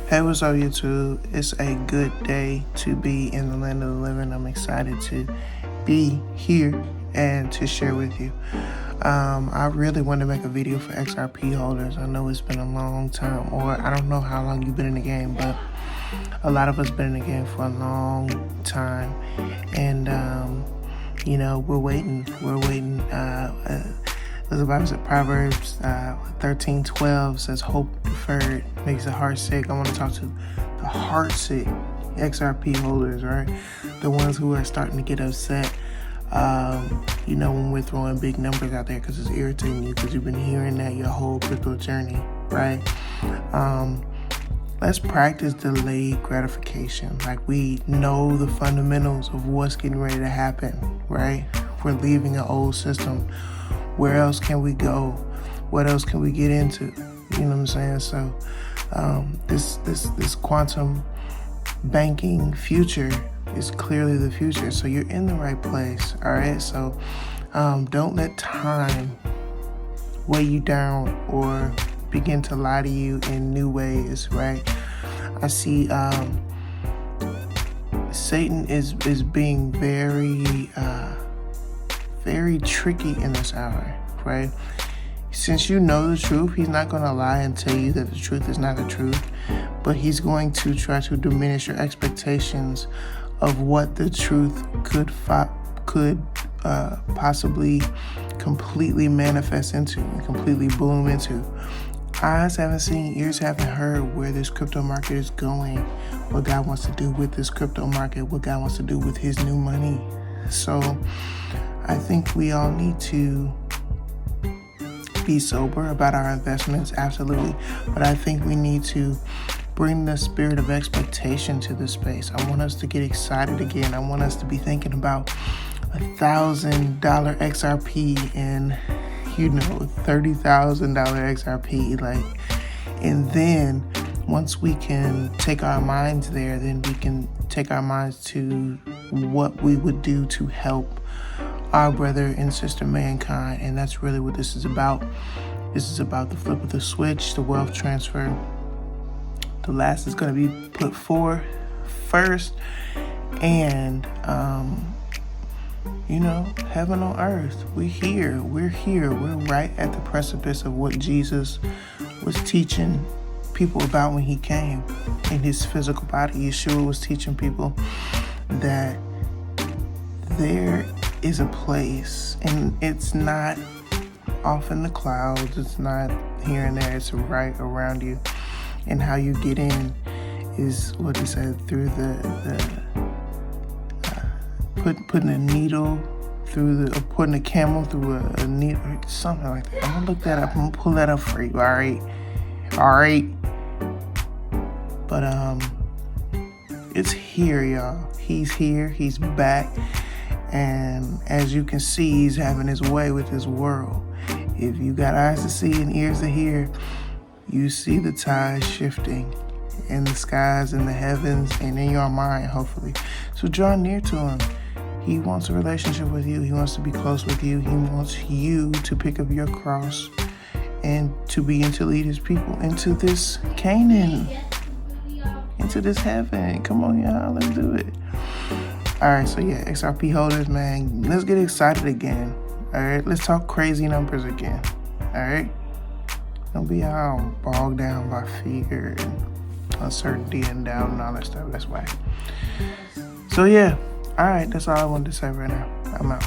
Hey, what's up, YouTube? It's a good day to be in the land of the living. I'm excited to be here and to share with you. I really want to make a video for XRP holders. I know it's been a long time, or I don't know how long you've been in the game, but a lot of us been in the game for a long time, and we're waiting. The Bible says, Proverbs 13:12 says, "Hope deferred makes the heart sick." I want to talk to the heart sick XRP holders, right? The ones who are starting to get upset, when we're throwing big numbers out there because it's irritating you, because you've been hearing that your whole crypto journey, right? Let's practice delayed gratification. Like, we know the fundamentals of what's getting ready to happen, right? We're leaving an old system. Where else can we go? What else can we get into? You know what I'm saying? So this quantum banking future is clearly the future. So you're in the right place, all right? So don't let time weigh you down or begin to lie to you in new ways, right? I see Satan is being very tricky in this hour, right? Since you know the truth, he's not going to lie and tell you that the truth is not the truth, but he's going to try to diminish your expectations of what the truth could possibly completely manifest into and completely bloom into. Eyes haven't seen, ears haven't heard where this crypto market is going, what God wants to do with this crypto market, what God wants to do with his new money. So I think we all need to be sober about our investments, absolutely. But I think we need to bring the spirit of expectation to the space. I want us to get excited again. I want us to be thinking about $1,000 XRP and, $30,000 XRP. And then once we can take our minds there, then we can take our minds to what we would do to help our brother and sister mankind. And that's really what this is about. This is about the flip of the switch, the wealth transfer. The last is going to be put forth first, and heaven on earth. We're here. We're right at the precipice of what Jesus was teaching people about when he came in his physical body. Yeshua was teaching people that there is a place, and it's not off in the clouds, it's not here and there, it's right around you. And how you get in is what he said, through putting a needle through putting a camel through a needle, something like that. I'm gonna look that up. I'm gonna pull that up for you. All right. But it's here, y'all. He's here. He's back. And as you can see, he's having his way with this world. If you got eyes to see and ears to hear, you see the tide shifting in the skies, in the heavens, and in your mind, hopefully. So draw near to him. He wants a relationship with you. He wants to be close with you. He wants you to pick up your cross and to begin to lead his people into this Canaan, into this heaven. Come on, y'all, let's do it. All right, so yeah, XRP holders, man, let's get excited again. All right, let's talk crazy numbers again. All right, don't be all bogged down by fear and uncertainty and doubt and all that stuff. That's whack. So yeah, all right, that's all I wanted to say right now. I'm out.